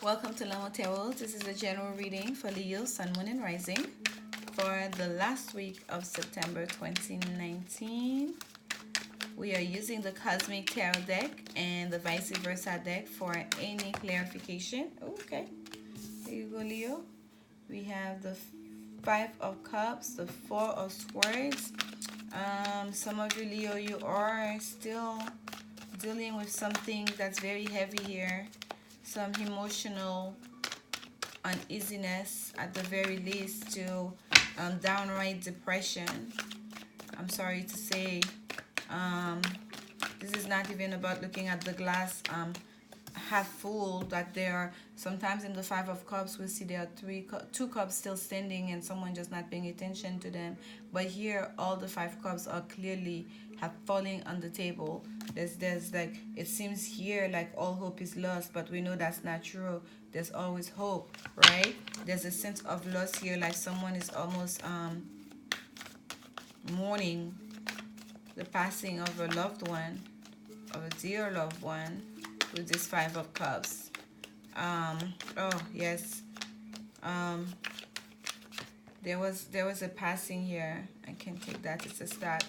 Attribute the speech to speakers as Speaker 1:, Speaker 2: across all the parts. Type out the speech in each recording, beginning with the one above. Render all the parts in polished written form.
Speaker 1: Welcome to lanmoutarot. This is a general reading for Leo, Sun, Moon, and Rising for the last week of September 2019. We are using the Cosmic Tarot deck and the VirtueViceVersa deck for any clarification. Okay, here you go, Leo. We have the Five of Cups, the Four of Swords. Some of you, Leo, you are still dealing with something that's very heavy here. Some emotional uneasiness, at the very least, to downright depression. I'm sorry to say, this is not even about looking at the glass half full. That there are sometimes in the Five of Cups we see there are two cups still standing and someone just not paying attention to them. But here all the five cups are clearly have fallen on the table. There's like, it seems here like all hope is lost, but we know that's not true. There's always hope, right? There's a sense of loss here, like someone is almost mourning the passing of a loved one, of a dear loved one, with this Five of Cups. Oh yes, there was a passing here. I can take that as a start.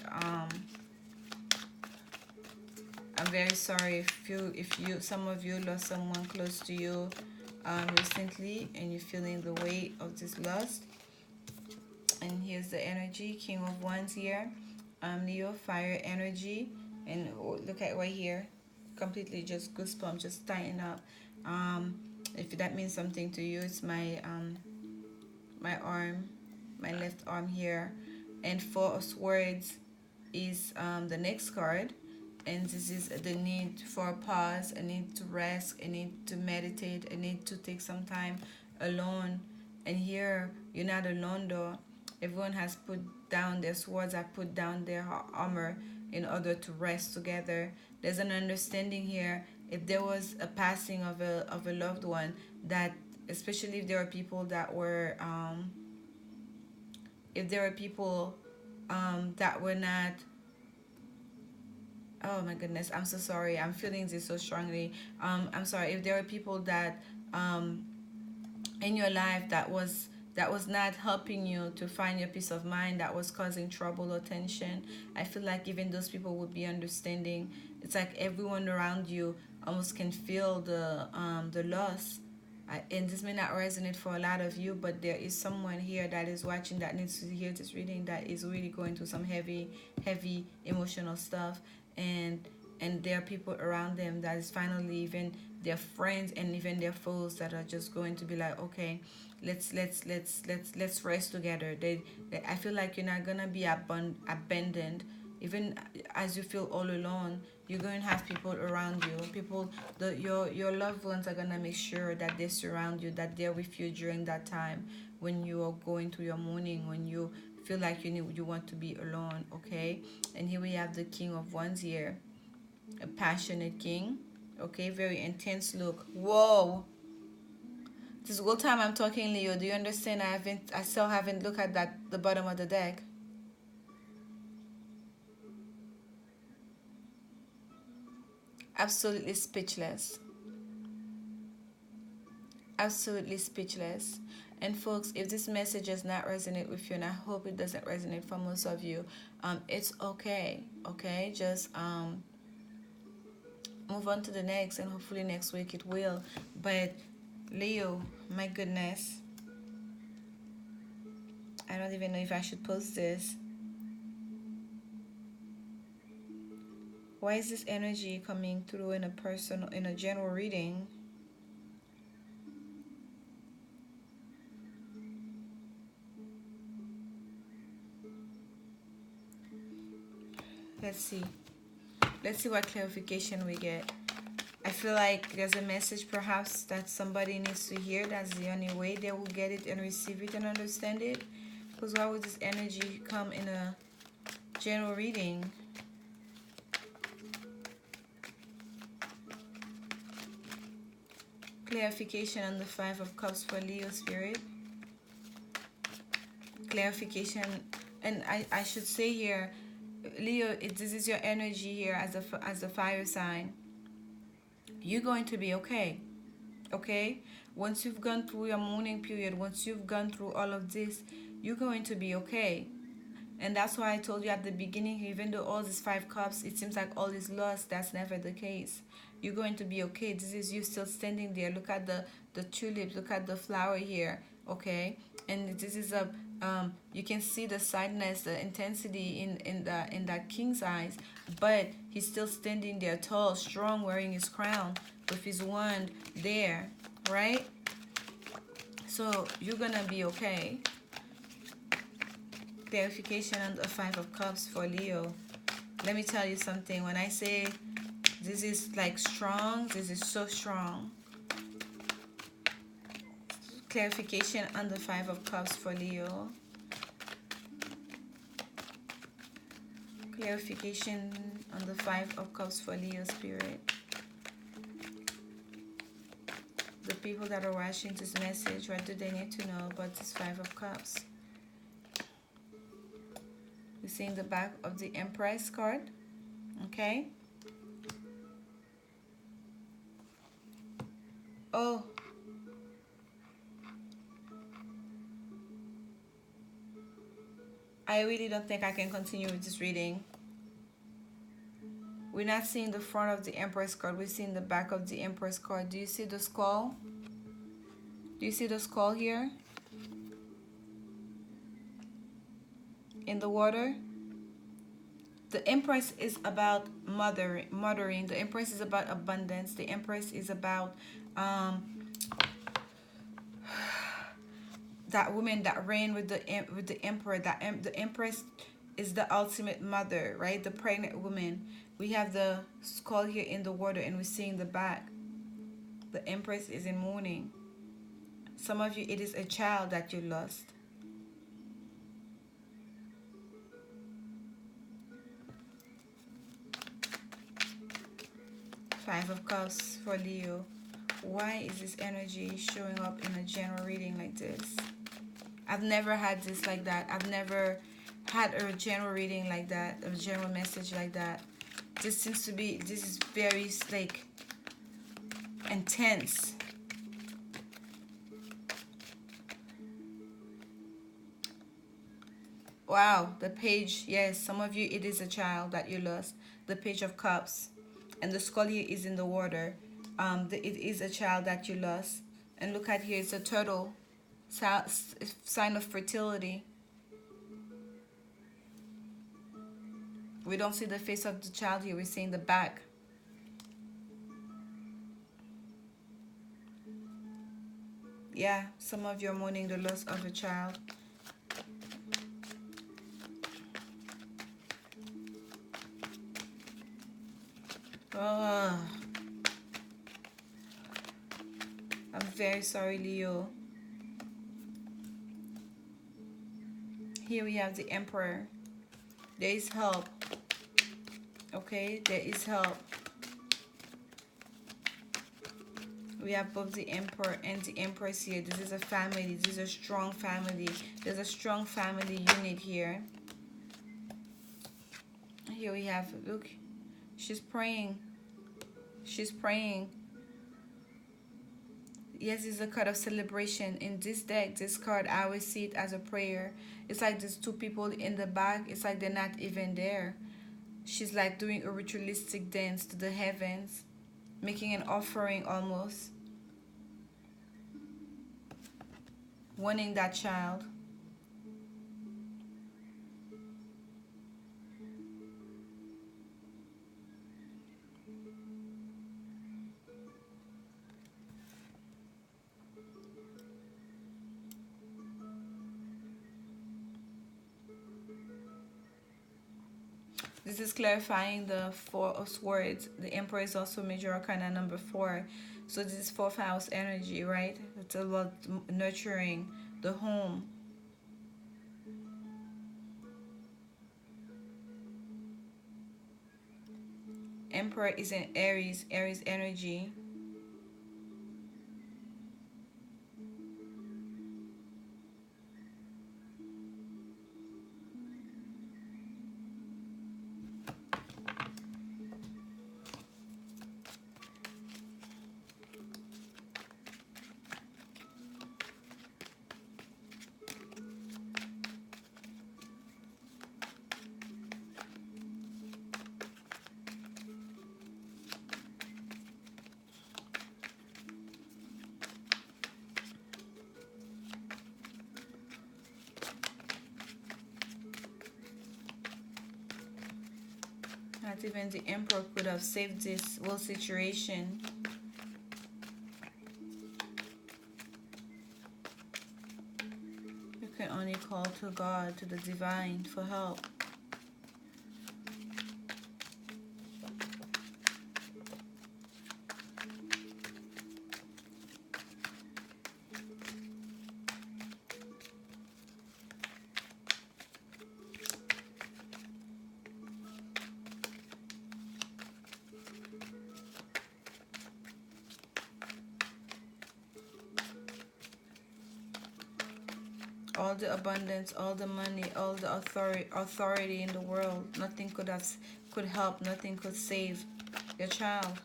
Speaker 1: I'm very sorry if you some of you lost someone close to you recently and you're feeling the weight of this loss. And here's the energy, King of Wands here. Leo, fire energy. And look at right here, completely just goosebumps, just tying up. If that means something to you, it's my my arm, my left arm here. And Four of Swords is the next card. And this is the need for a pause, a need to rest, a need to meditate, a need to take some time alone. And here, you're not alone though. Everyone has put down their swords, have put down their armor in order to rest together. There's an understanding here. If there was a passing of a loved one, that especially if there are people that were if there are people that were not, oh my goodness, I'm so sorry, I'm feeling this so strongly. I'm sorry if there are people that in your life that was not helping you to find your peace of mind, that was causing trouble or tension. I feel like even those people would be understanding. It's like everyone around you almost can feel the loss. And this may not resonate for a lot of you, but there is someone here that is watching that needs to hear this reading, that is really going through some heavy emotional stuff. And there are people around them that is finally, even their friends and even their foes, that are just going to be like, okay, let's rest together. I feel like you're not gonna be abandoned. Even as you feel all alone, you're going to have people around you. Your loved ones are gonna make sure that they surround you, that they're with you during that time when you are going through your mourning, when you feel like you want to be alone. Okay. And here we have the King of Wands here, a passionate king. Okay, very intense look. Whoa, this whole time I'm talking, Leo, do you understand? I still haven't looked at the bottom of the deck. Absolutely speechless. Absolutely speechless. And folks, if this message does not resonate with you, and I hope it doesn't resonate for most of you, it's okay. Okay, just move on to the next, and hopefully next week it will. But Leo, my goodness, I don't even know if I should post this. Why is this energy coming through in a general reading? Let's see what clarification we get. I feel like there's a message perhaps that somebody needs to hear. That's the only way they will get it and receive it and understand it. Because why would this energy come in a general reading? Clarification on the Five of Cups for Leo spirit. Clarification, and I should say here, Leo, this is your energy here as a fire sign. You're going to be okay. Okay? Once you've gone through your mourning period, once you've gone through all of this, you're going to be okay. And that's why I told you at the beginning, even though all these 5 cups, it seems like all is lost, that's never the case. You're going to be okay. This is you still standing there. Look at the tulips, look at the flower here, okay? And this is a you can see the sadness, the intensity in that king's eyes, but he's still standing there tall, strong, wearing his crown with his wand there, right? So you're gonna be okay. Clarification on the 5 of Cups for Leo. Let me tell you something. When I say this is like strong, this is so strong. Clarification on the 5 of Cups for Leo. Clarification on the 5 of Cups for Leo spirit. The people that are watching this message, what do they need to know about this 5 of Cups? We're seeing the back of the Empress card, okay? Oh, I really don't think I can continue with this reading. We're not seeing the front of the Empress card, we're seeing the back of the Empress card. Do you see the skull? Do you see the skull here? In the water? The Empress is about mothering. The Empress is about abundance. The Empress is about that woman that reigned with the emperor. The Empress is the ultimate mother, right? The pregnant woman. We have the skull here in the water, and we're seeing the back. The Empress is in mourning. Some of you, it is a child that you lost. Five of Cups for Leo. Why is this energy showing up in a general reading like this? I've never had this like that. I've never had a general reading like that, a general message like that. This seems to be, this is very like intense. Wow, the page, yes, some of you, it is a child that you lost. The Page of Cups. And the skull here is in the water. It is a child that you lost. And look at here, it's a turtle. Sign of fertility. We don't see the face of the child here. We're seeing the back. Yeah, some of you are mourning the loss of a child. Oh, I'm very sorry, Leo. Here we have the Emperor. There is help. Okay, there is help. We have both the Emperor and the Empress here. This is a family. This is a strong family. There's a strong family unit here. Here we have, look, she's praying. She's praying. Yes, it's a card of celebration. In this deck, this card, I always see it as a prayer. It's like there's 2 people in the back. It's like they're not even there. She's like doing a ritualistic dance to the heavens, making an offering almost, wanting that child. This is clarifying the 4 of Swords. The Emperor is also major arcana number 4. So this is 4th house energy, right? It's about nurturing the home. Emperor is in Aries energy. Not even the Emperor could have saved this whole situation. You can only call to God, to the divine, for help. All the abundance, all the money, all the authority in the world, nothing could help, nothing could save your child.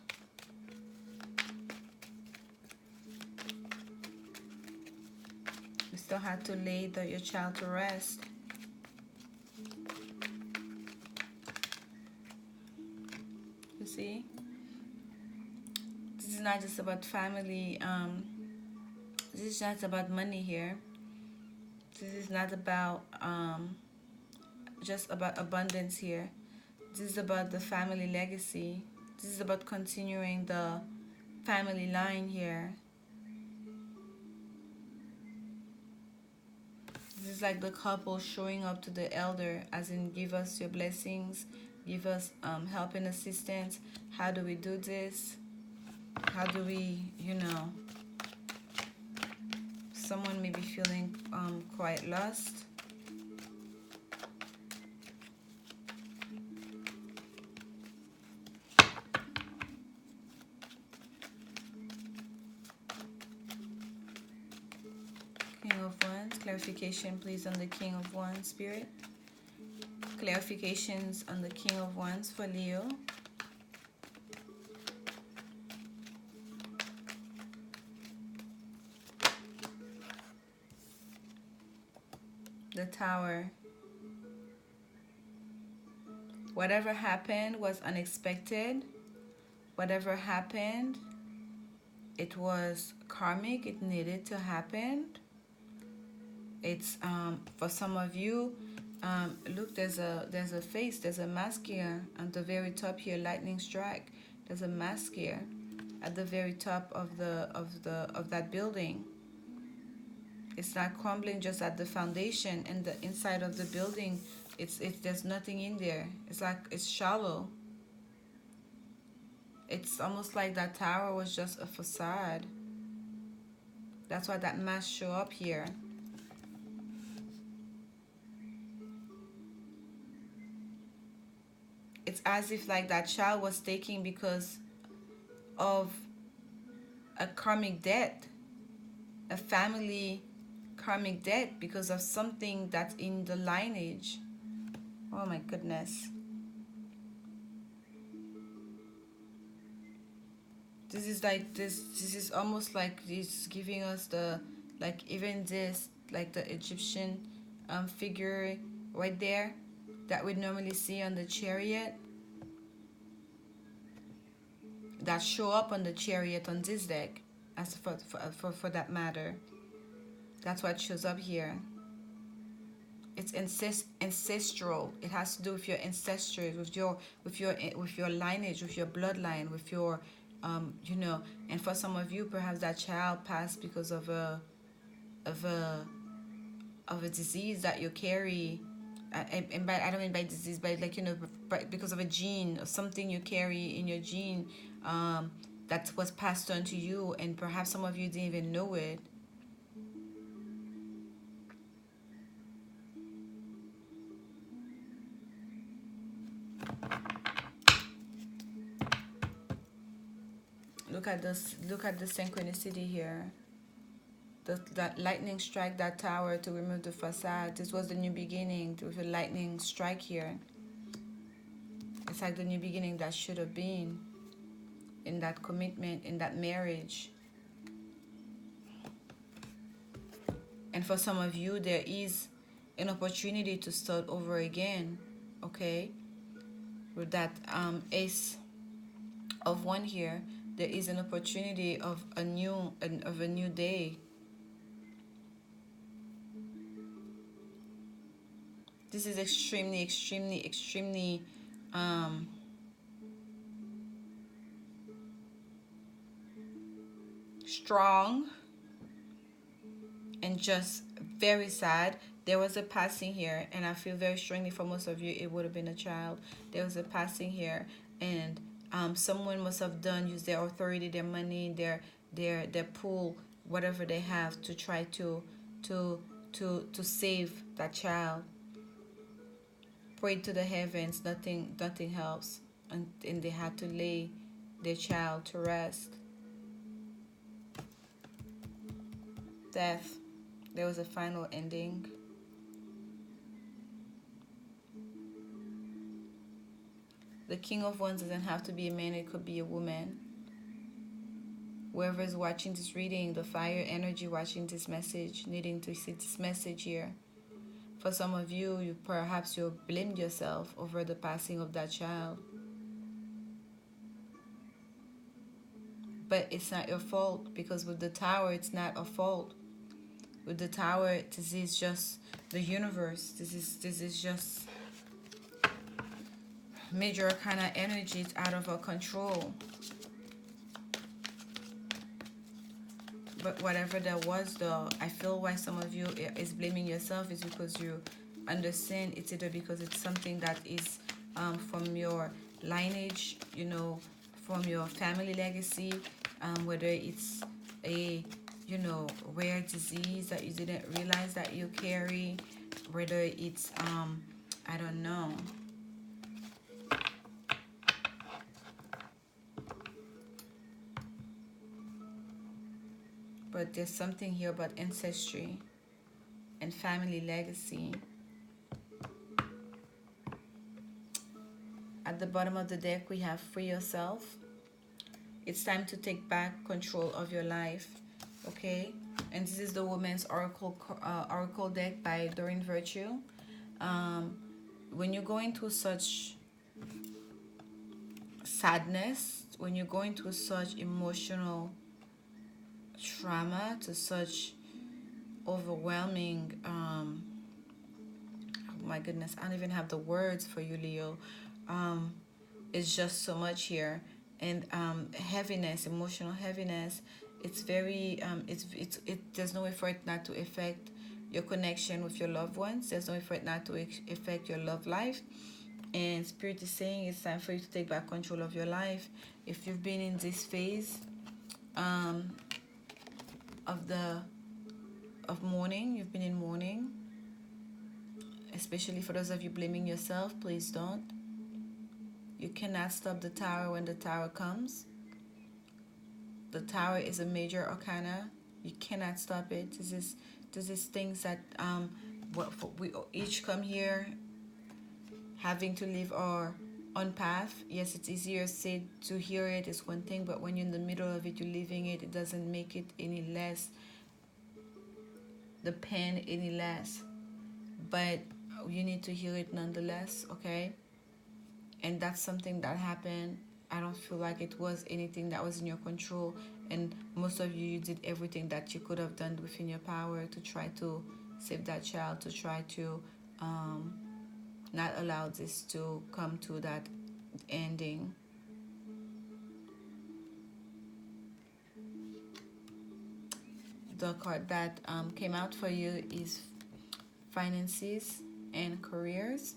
Speaker 1: You still had to lay your child to rest. You see, this is not just about family. This is not about money here. This is not about just about abundance here. This is about the family legacy. This is about continuing the family line here. This is like the couple showing up to the elder, as in, give us your blessings, give us help and assistance. How do we do this? How do we, you know, someone may be feeling quite lost. King of Wands, clarification please on the King of Wands, Spirit. Clarifications on the King of Wands for Leo. The Tower. Whatever happened was unexpected. Whatever happened, it was karmic. It needed to happen. It's for some of you. Look, there's a face. There's a mask here at the very top here. Lightning strike. There's a mask here at the very top of that building. It's not crumbling just at the foundation, and the inside of the building, there's nothing in there. It's like it's shallow. It's almost like that tower was just a facade. That's why that mask show up here. It's as if like that child was taken because of a karmic debt, a family karmic debt, because of something that's in the lineage. Oh my goodness. This is like this is almost like it's giving us the, like, even this, like the Egyptian figure right there that we'd normally see on the chariot, that show up on the chariot on this deck, as for that matter. That's what shows up here. It's ancestral. It has to do with your ancestors, with your lineage, with your bloodline, with your you know. And for some of you, perhaps that child passed because of a disease that you carry. And by, I don't mean by disease, but like, you know, because of a gene or something you carry in your gene that was passed on to you, and perhaps some of you didn't even know it. Look at this. Look at the synchronicity here. That lightning strike that tower to remove the facade. This was the new beginning with a lightning strike here. It's like the new beginning that should have been in that commitment, in that marriage. And for some of you, there is an opportunity to start over again, okay? With that Ace of One here, there is an opportunity of a new day. This is extremely strong, and just very sad. There was a passing here, and I feel very strongly for most of you it would have been a child. There was a passing here, and someone must have used their authority, their money, their pull, whatever they have, to try to to save that child. Prayed to the heavens, nothing helps, and they had to lay their child to rest. Death. There was a final ending. The King of Wands doesn't have to be a man, it could be a woman. Whoever is watching this reading, the fire energy watching this message, needing to see this message here. For some of you, perhaps you blamed yourself over the passing of that child. But it's not your fault, because with the Tower, it's not a fault. With the Tower, this is just the universe. This is just major kind of energy. It's out of our control. But whatever that was, though, I feel why some of you is blaming yourself is because you understand it's either because it's something that is from your lineage, you know, from your family legacy, whether it's a, you know, rare disease that you didn't realize that you carry, whether it's I don't know. But there's something here about ancestry and family legacy. At the bottom of the deck, we have free yourself. It's time to take back control of your life, okay? And this is the Woman's Oracle deck by Doreen Virtue. When you're going through such sadness, when you're going through such emotional trauma, to such overwhelming, oh my goodness, I don't even have the words for you, Leo. It's just so much here. And heaviness, emotional heaviness, it's very there's no way for it not to affect your connection with your loved ones. There's no way for it not to affect your love life. And Spirit is saying it's time for you to take back control of your life. If you've been in this phase of mourning, you've been in mourning, especially for those of you blaming yourself, please don't. You cannot stop the Tower when the Tower comes. The Tower is a major arcana. You cannot stop it. This is things that we each come here having to live our own path. Yes, it's easier said to hear it is one thing, but when you're in the middle of it, you're living it, it doesn't make it any less, the pain any less. But you need to hear it nonetheless, okay? And that's something that happened. I don't feel like it was anything that was in your control. And most of you did everything that you could have done within your power to try to save that child, to try to not allow this to come to that ending. The card that came out for you is finances and careers.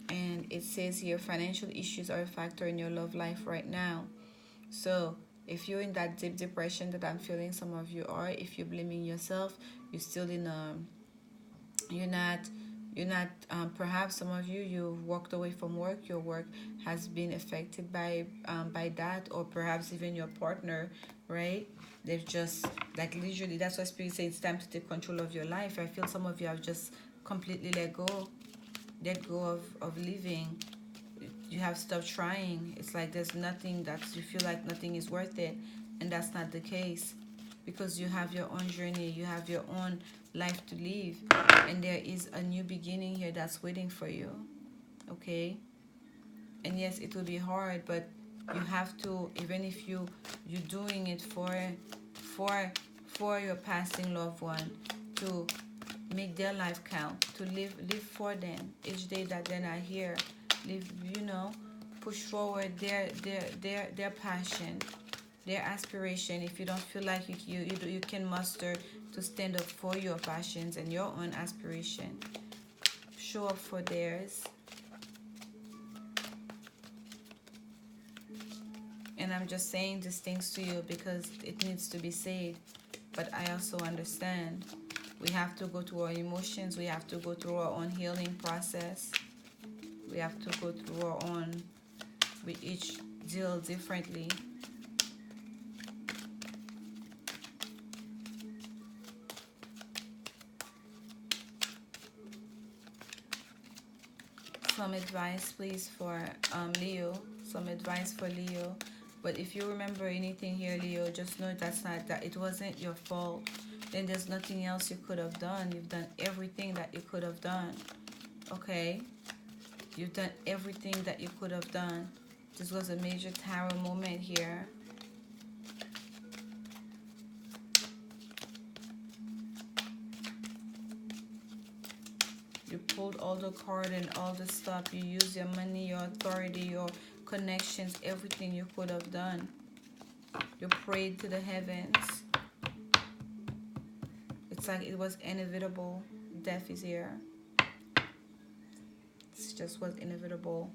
Speaker 1: And it says here, financial issues are a factor in your love life right now. So if you're in that deep depression that I'm feeling some of you are, if you're blaming yourself, you're still in a, you're not perhaps some of you, you've walked away from work, your work has been affected by that, or perhaps even your partner, right? They've just, like, literally, that's why Spirit says it's time to take control of your life. I feel some of you have just completely let go of living. You have stopped trying. It's like there's nothing that you feel like nothing is worth it, and that's not the case, because you have your own journey, you have your own life to live, and there is a new beginning here that's waiting for you, okay? And yes, it will be hard, but you have to, even if you're doing it for your passing loved one, to make their life count, to live for them each day that they're not here. Live, push forward their passion, their aspiration, if you don't feel like you can muster to stand up for your passions and your own aspiration, show up for theirs. And I'm just saying these things to you because it needs to be said. But I also understand we have to go through our emotions. We have to go through our own healing process. We have to go through our own. We each deal differently. Some advice, please, for Leo. Some advice for Leo. But if you remember anything here, Leo, just know that it wasn't your fault. Then there's nothing else you could have done. You've done everything that you could have done. Okay? You've done everything that you could have done. This was a major tarot moment here. You pulled all the card and all the stuff. You used your money, your authority, your connections, everything you could have done. You prayed to the heavens. It's like it was inevitable. Death is here. It just was inevitable.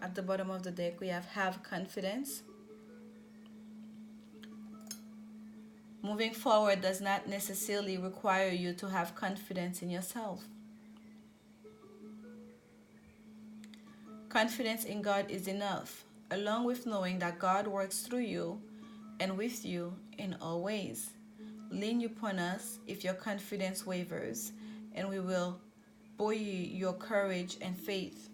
Speaker 1: At the bottom of the deck, we have confidence. Moving forward does not necessarily require you to have confidence in yourself. Confidence in God is enough, along with knowing that God works through you and with you in all ways. Lean upon us if your confidence wavers, and we will buoy your courage and faith.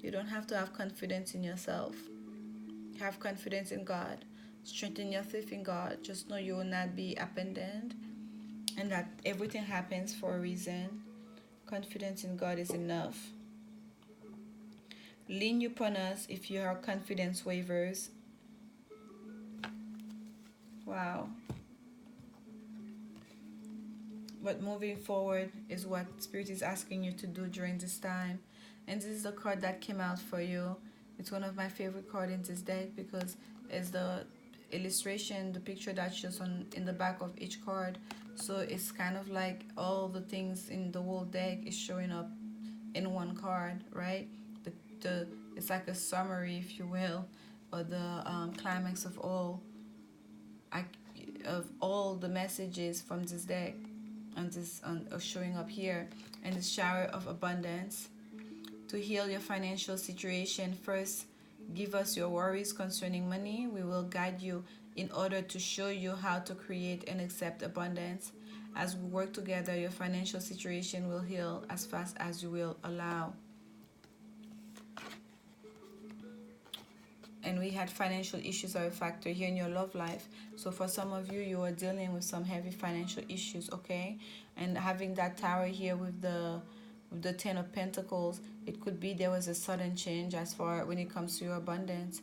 Speaker 1: You don't have to have confidence in yourself. Have confidence in God. Strengthen your faith in God. Just know you will not be abandoned and that everything happens for a reason. Confidence in God is enough. Lean upon us if your confidence wavers. Wow. But moving forward is what Spirit is asking you to do during this time. And this is the card that came out for you. It's one of my favorite cards in this deck because it's the illustration, the picture that shows in the back of each card. So it's kind of like all the things in the whole deck is showing up in one card, right? It's like a summary, if you will, or the climax of all the messages from this deck, and this showing up here. And the shower of abundance. To heal your financial situation, first give us your worries concerning money. We will guide you in order to show you how to create and accept abundance. As we work together, your financial situation will heal as fast as you will allow. And we had financial issues are a factor here in your love life. So for some of you, you are dealing with some heavy financial issues, okay? And having that tower here with the Ten of Pentacles, it could be there was a sudden change as far when it comes to your abundance.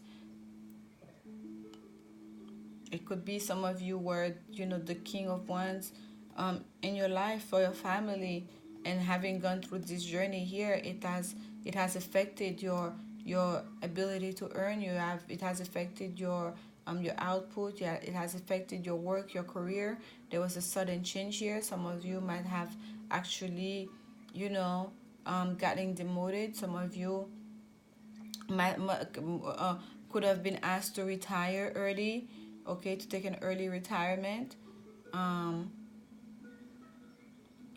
Speaker 1: It could be some of you were, the King of Wands in your life for your family, and having gone through this journey here, it has affected your ability to earn. It has affected your output. Yeah, it has affected your work, your career. There was a sudden change here. Some of you might have actually getting demoted. Some of you could have been asked to retire early, okay, to take an early retirement.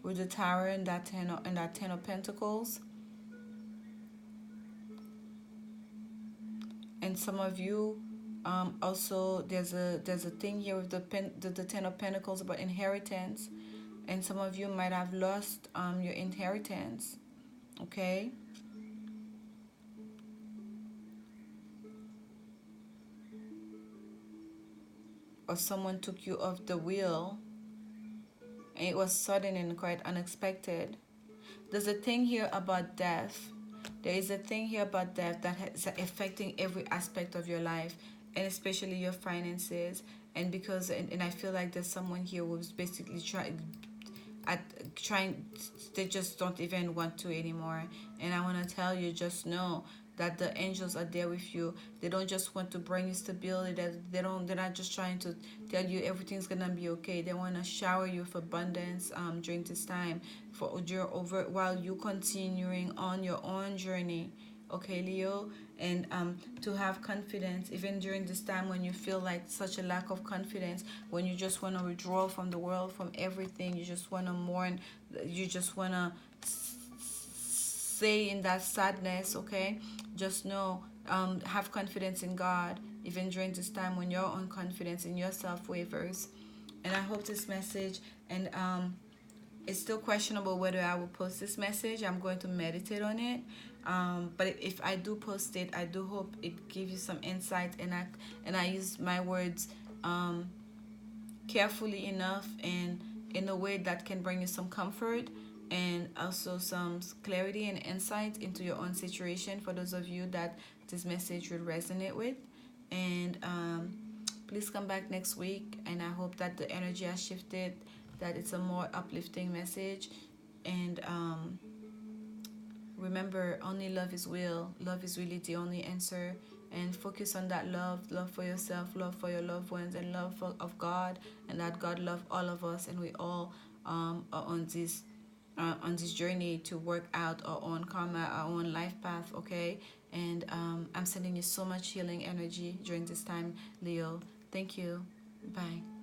Speaker 1: With the Tower and that Ten of Pentacles. And some of you also there's a thing here with the Ten of Pentacles about inheritance. And some of you might have lost your inheritance, okay? Or someone took you off the wheel, and it was sudden and quite unexpected. There's a thing here about death. There is a thing here about death that is affecting every aspect of your life, and especially your finances. And because, and I feel like there's someone here who's basically trying, they just don't even want to anymore. And I want to tell you, just know that the angels are there with you. They don't just want to bring you stability. That they're not just trying to tell you everything's gonna be okay. They want to shower you with abundance during this time, for over while you continuing on your own journey. Okay, Leo, and to have confidence even during this time when you feel like such a lack of confidence, when you just want to withdraw from the world, from everything, you just want to mourn, you just want to stay in that sadness. Okay, just know, have confidence in God even during this time when your own confidence in yourself wavers. And I hope this message, and it's still questionable whether I will post this message. I'm going to meditate on it. But if I do post it, I do hope it gives you some insight, and I use my words carefully enough and in a way that can bring you some comfort and also some clarity and insight into your own situation for those of you that this message would resonate with. And please come back next week, and I hope that the energy has shifted, that it's a more uplifting message. And remember, only love is real. Love is really the only answer. And focus on that love for yourself, love for your loved ones, and of God, and that God loves all of us, and we all are on this journey to work out our own karma, our own life path. Okay, and I'm sending you so much healing energy during this time, Leo. Thank you. Bye.